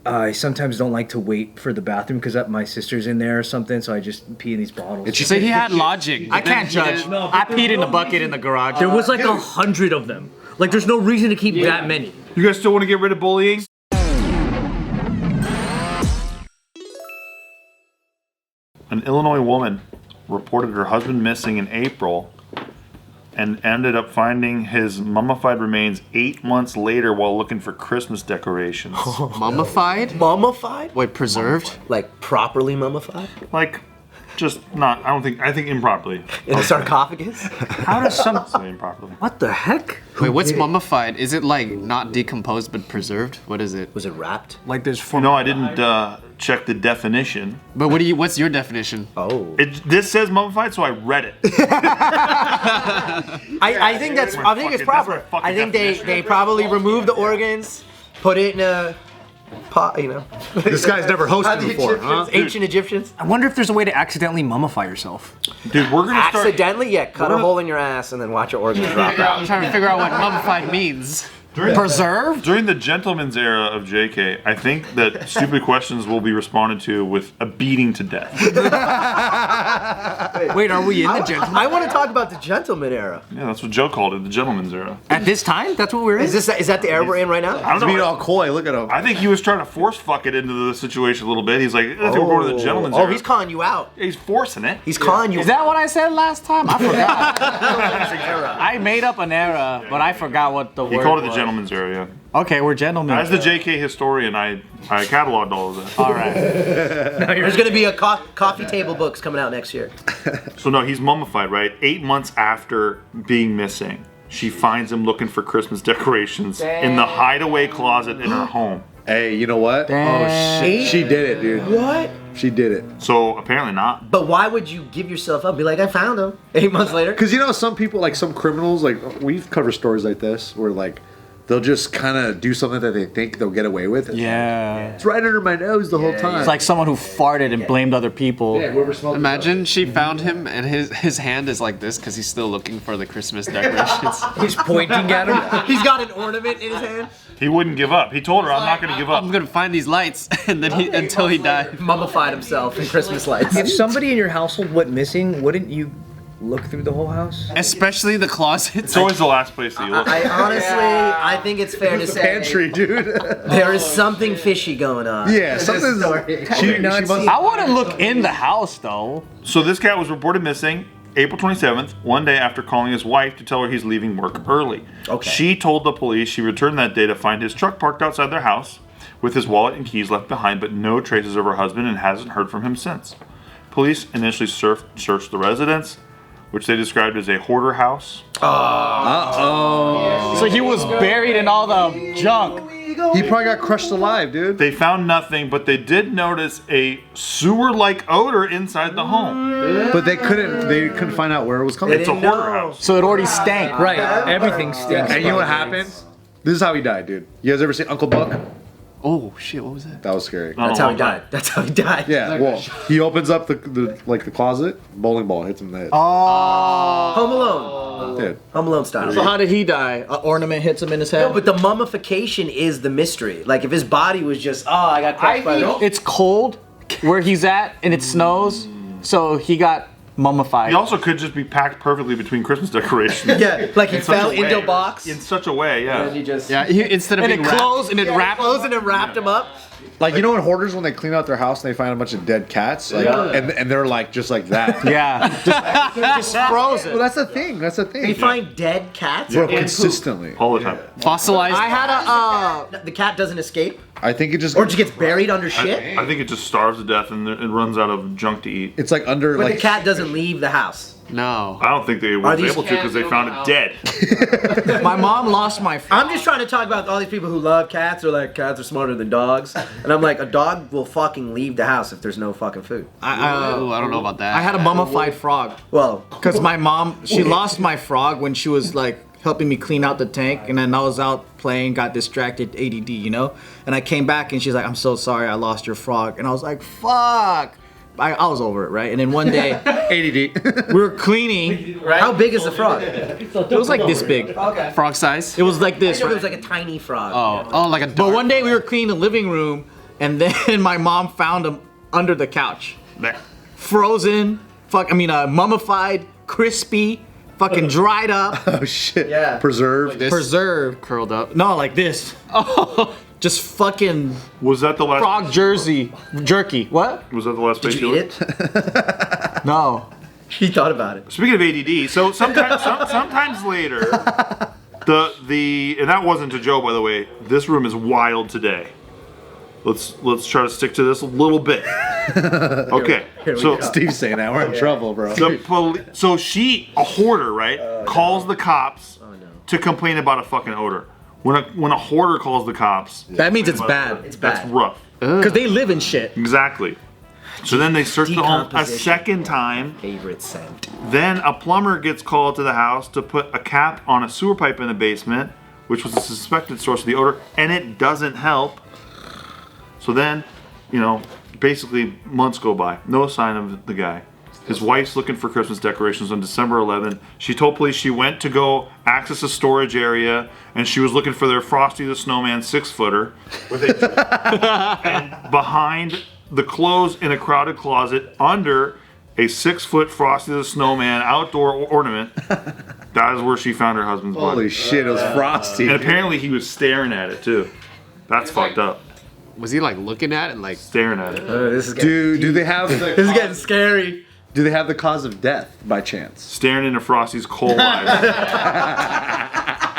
I sometimes don't like to wait for the bathroom because my sister's in there or something, so I just pee in these bottles. So he had logic. I can't judge. I peed in the bucket in the garage. There was like 100 of them. Like, there's no reason to keep that many. You guys still want to get rid of bullying? An Illinois woman reported her husband missing in April and ended up finding his mummified remains 8 months later while looking for Christmas decorations. Mummified? Mummified? Wait, preserved? Like properly mummified? Like, just not, I think improperly. In a sarcophagus? How does some... Improperly. What the heck? Wait, what's mummified? Is it like not decomposed but preserved? What is it? Was it wrapped? Like there's... No, I didn't check the definition. But what's your definition? Oh. This says mummified, so I read it. I think it's proper. I think they probably removed the organs, put it in a pot, you know. This guy's never hosted before, huh? Ancient Egyptians. I wonder if there's a way to accidentally mummify yourself. Dude, we're gonna start... Accidentally? Yeah, cut a hole in your ass and then watch your organs drop out. I'm trying to figure out what mummified means. Preserved? During the gentleman's era of JK, I think that stupid questions will be responded to with a beating to death. Wait, are we in the gentleman? I want to talk about the gentleman era. Yeah, that's what Joe called it, the gentleman's era. At this time? That's what we're in? Is that the era we're in right now? I don't Being know. all coy, look at him. I think he was trying to force fuck it into the situation a little bit. He's like, I think we're going to the gentleman's era. Oh, he's calling you out. He's forcing it. He's calling you. Is that what I said last time? I forgot. I made up an era, but I forgot what the word was. He called it the gentleman's era, yeah. Okay, we're gentlemen. As the JK historian, I cataloged all of that. All right. There's going to be a coffee table books coming out next year. So no, he's mummified, right? 8 months after being missing, she finds him looking for Christmas decorations in the hideaway closet in her home. Hey, you know what? Damn. Oh shit, she did it, dude. What? She did it. So apparently not. But why would you give yourself up? Be like, I found him 8 months later. Because you know, some people, like some criminals, like we've covered stories like this where like they'll just kind of do something that they think they'll get away with. Yeah. It's right under my nose the whole time. It's like someone who farted and blamed other people. Yeah, whoever smelled Imagine she found him and his hand is like this because he's still looking for the Christmas decorations. He's pointing at him. He's got an ornament in his hand. He wouldn't give up. He told her, I'm not going to give up. I'm gonna find these lights, and then until he died. Mummified himself in Christmas lights. If somebody in your household went missing, wouldn't you look through the whole house? Especially the closets. It's always the last place that you look. I think it's fair to say pantry, dude. there is something fishy going on. Yeah, something's. She must. I wouldn't look in the house though. So this cat was reported missing April 27th, one day after calling his wife to tell her he's leaving work early. Okay. She told the police she returned that day to find his truck parked outside their house with his wallet and keys left behind, but no traces of her husband, and hasn't heard from him since. Police initially searched the residence, which they described as a hoarder house. So he was buried in all the junk. He probably got crushed alive, dude. They found nothing, but they did notice a sewer-like odor inside the home. But they couldn't find out where it was coming. It's a hoarder house. So it already stank. Right, everything stinks. And you know what happened? This is how he died, dude. You guys ever seen Uncle Buck? Oh shit! What was that? That was scary. That's how he died. That's how he died. Yeah, well, he opens up the closet, bowling ball hits him in the head. Home Alone. Dude. Home Alone style. So how did he die? An ornament hits him in his head? No, but the mummification is the mystery. Like if his body was just, I got crushed by the... It's cold where he's at and it snows, so he got mummified. He also could just be packed perfectly between Christmas decorations. Yeah, like he In such fell a into a way. box. In such a way, yeah. And he just... Yeah, instead of and being it closed and it wrapped. closed and it wrapped him up. Like, you know in Hoarders when they clean out their house and they find a bunch of dead cats? Like, and they're like, just like that. Yeah. just frozen. Well, that's the thing. That's the thing. They find dead cats. Bro, and consistently. All the time. fossilized. I had poop. The cat doesn't escape, I think it just... or just gets buried under shit. I think it just starves to death and it runs out of junk to eat. It's like under, But like... the cat doesn't leave the house. No. I don't think they were these able to because they found it dead. my mom lost my. I'm just trying to talk about all these people who love cats or like cats are smarter than dogs. And I'm like, a dog will fucking leave the house if there's no fucking food. I don't know about that. I had a mummified frog. Well, Because my mom, she lost my frog when she was like helping me clean out the tank, and then I was out playing, got distracted, ADD, you know? And I came back and she's like, I'm so sorry I lost your frog. And I was like, fuck. I was over it, right? And then one day, ADD. we were cleaning. how big is the frog? It was like this big. Okay. frog size. It was like this, It right? was like a tiny frog. Oh, like a. But one day we were cleaning the living room, And then my mom found him under the couch. Frozen, mummified, crispy, fucking dried up. Oh shit. Yeah. Preserved. Preserved. Curled up. No, like this. Oh. Just fucking Was that the last? frog jerky. What? Was that the last? Did page you eat looked? it? No. He thought about it. Speaking of ADD, so sometimes later, and that wasn't a joke, by the way. This room is wild today. Let's try to stick to this a little bit. Okay, so Steve's saying that we're in trouble, bro. so she, a hoarder, right, calls the cops to complain about a fucking odor. When a hoarder calls the cops, That means it's bad. It's that's bad. rough. Because they live in shit. Exactly. So then they search the home a Decomposition. second time. Favorite scent. Then a plumber gets called to the house to put a cap on a sewer pipe in the basement, which was a suspected source of the odor, and it doesn't help. So then, basically months go by. No sign of the guy. His wife's looking for Christmas decorations on December 11th. She told police she went to go access a storage area, and she was looking for their Frosty the Snowman 6-footer. And behind the clothes in a crowded closet, under a 6-foot Frosty the Snowman outdoor ornament, that is where she found her husband's body. Holy shit, it was Frosty. And apparently he was staring at it too. That's fucked up. Was he like looking at it and like? Staring at it. This is getting Do they have This is getting scary. do they have the cause of death by chance? Staring into Frosty's cold eyes.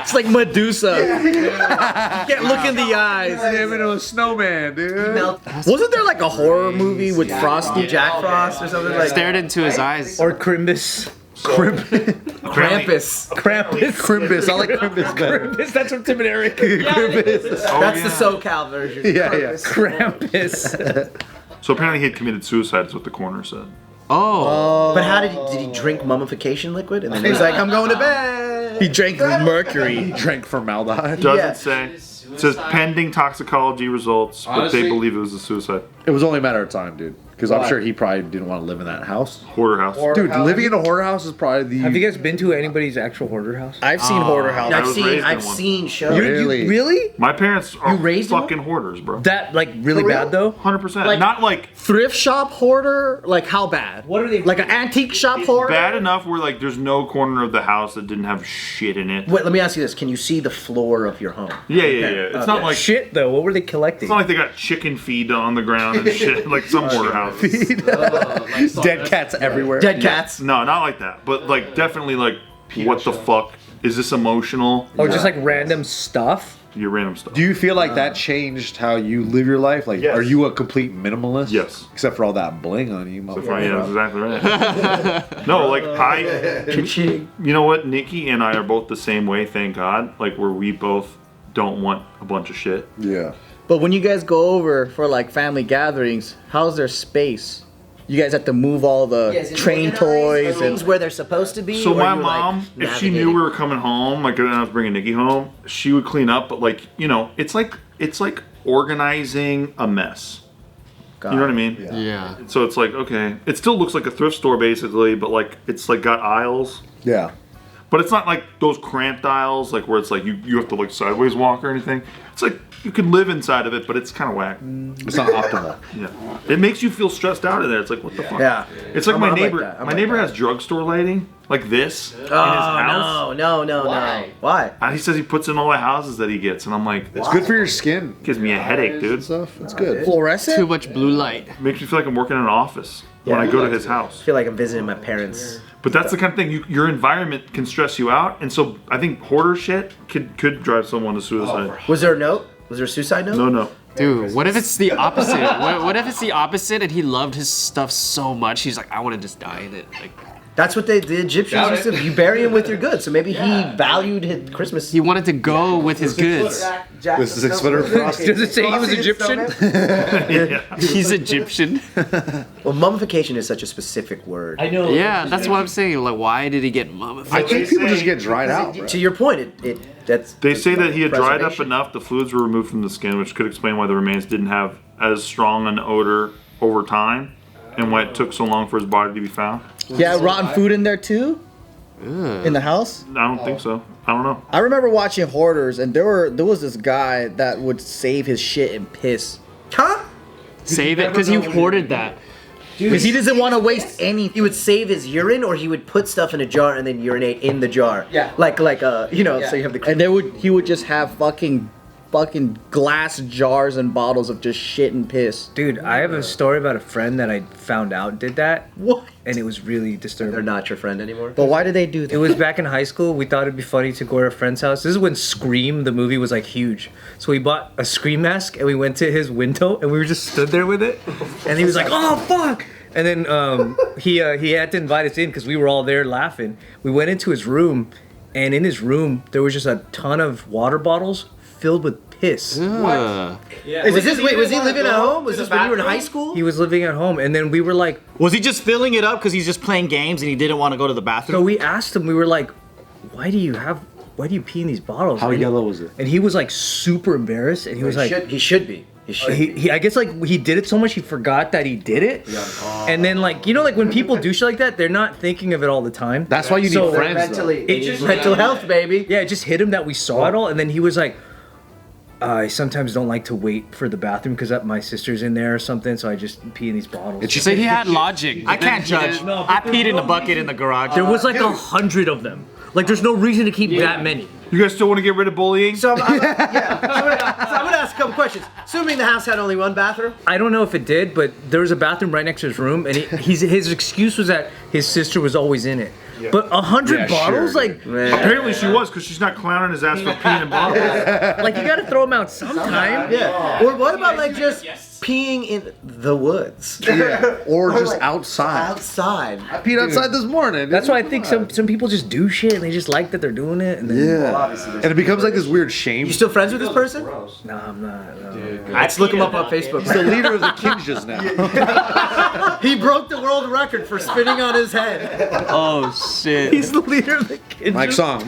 It's like Medusa. You can't look in the eyes. Him into a snowman, dude. Wasn't there like a horror movie with Frosty? Jack Frost or something like that. Stared into his eyes. Or Crimbus. Krampus. Krampus. Crimbus. I like Crimbus better. Crimbus, that's from Tim and Eric. Crimbus. Oh, That's yeah. the SoCal version. Yeah, yeah. Krampus. So apparently he had committed suicide, is what the coroner said. Oh. But how did he drink mummification liquid? And then he was like, I'm going to bed. He drank mercury. Drank formaldehyde. Doesn't Yeah. say. It says pending toxicology results, but Honestly- they believe it was a suicide. It was only a matter of time, dude. Because I'm sure he probably didn't want to live in that house. Hoarder house. Dude, living in a hoarder house is probably the. Have you guys been to anybody's actual hoarder house? I've seen Hoarder House. I was raised in I've one. seen shows. Really? Really? My parents are raised in fucking hoarders, bro. That, like, really bad, though? 100%. Not like Thrift shop hoarder? Like how bad? What are they- Like an antique shop hoarder? bad enough where like there's no corner of the house that didn't have shit in it. Wait, let me ask you this. Can you see the floor of your home? Yeah. It's not like Shit, though. What were they collecting? it's not like they got chicken feed on the ground and shit like some hoarder house. dead cats everywhere? Dead cats. No, not like that. But like definitely like what the fuck? Is this emotional? Or just, like, random stuff? Your random stuff. Do you feel like that changed how you live your life? Like, Yes. are you a complete minimalist? Yes. Except for all that bling on you, Yeah, motherfucker. that's exactly right. No, like you know what? Nikki and I are both the same way, thank God. Like where we both don't want a bunch of shit. Yeah. But when you guys go over for like family gatherings, how's their space? You guys have to move all the train toys Things and where they're supposed to be. So or my you're, mom, like, if she knew we were coming home, like and I was bringing Nikki home, she would clean up. But like it's like organizing a mess. You know what I mean? Yeah. So it's like okay, it still looks like a thrift store basically, but like it's like got aisles. Yeah. But it's not like those cramped aisles, like where it's like you have to like sideways walk or anything. It's like you can live inside of it, but it's kind of whack. It's not optimal. Yeah, it makes you feel stressed out in there. It's like what the fuck? Yeah. It's like I'm my like neighbor. that. I'm My like neighbor that. has drugstore lighting like this in his Oh, house. no. Why? And he says he puts in all the houses that he gets, and I'm like, It's good for your skin gives me a headache, dude. and stuff. It's good. fluorescent? Too much blue light. Makes me feel like I'm working in an office when I go to his house. I feel like I'm visiting my parents. But that's the kind of thing your environment can stress you out, and so I think hoarder shit could drive someone to suicide. Was there a note? Was there a suicide note? No. Dude, what if it's the opposite? What if it's the opposite and he loved his stuff so much he's like, I want to just die in it. Like That's what the Egyptians used to do. You bury him with your goods. So maybe he valued his Christmas. he wanted to go with his goods. This is 6 footer Frosty. Does it say he was Egyptian? He's Egyptian. Well, mummification is such a specific word. I know. Yeah, that's what I'm saying. Like, why did he get I mummified? think people just get dried out, bro. To your point, that's. They say that he had dried up preservation. enough, the fluids were removed from the skin, which could explain why the remains didn't have as strong an odor over time, and why it took so long for his body to be found. Yeah, rotten food in there too? In the house? I don't think so. I don't know. I remember watching Hoarders, and there was this guy that would save his shit in piss. Huh? save it because he hoarded that. Because he doesn't want to waste anything. He would save his urine, or he would put stuff in a jar and then urinate in the jar. Yeah. Like so you have the. And he would just have fucking glass jars and bottles of just shit and piss. Dude, I have a story about a friend that I found out did that. What? And it was really disturbing. They're not your friend anymore. But why did they do that? It was back in high school. We thought it'd be funny to go to a friend's house. This is when Scream, the movie, was like huge. So we bought a Scream mask and we went to his window and we were just stood there with it. And he was like, "Oh fuck!" And then he had to invite us in because we were all there laughing. We went into his room, and in his room there was just a ton of water bottles filled with piss. Yeah. Was he living at home? Was this when you were in high school? He was living at home, and then we were like, Was he just filling it up because he's just playing games and he didn't want to go to the bathroom? so we asked him. We were like, why do you pee in these bottles? How And- yellow was it? And he was like super embarrassed, and he was like, He should be. he I guess like he did it so much he forgot that he did it. And then like like when people do shit like that, they're not thinking of it all the time. That's why you need So- friends. Mentally, It just- mental health, baby. Yeah, it just hit him that we saw it all, and then he was like, I sometimes don't like to wait for the bathroom because my sister's in there or something, so I just pee in these bottles. So he had logic. I can't judge. I peed in the bucket in the garage. There was like 100 of them. Like, there's no reason to keep that many. You guys still want to get rid of bullying? So I'm gonna ask a couple questions. Assuming the house had only one bathroom. I don't know if it did, but there was a bathroom right next to his room, and his excuse was that his sister was always in it. But 100 bottles, sure, like, Apparently she was, because she's not clowning his ass for peeing in bottles. like you gotta throw them out sometime. Yeah. Or what about like just peeing in the woods? Yeah. Or just like outside. Outside. I peed outside this morning. That's why I think some people just do shit and they just like that they're doing it. And then, Yeah. And it becomes like this weird shame. You still friends with this person? No, I'm not. No. Let's look him up on Facebook. He's the leader of the Kinjas now. He broke the world record for spinning on his head. Oh shit. He's the leader of the kids. Mike's song.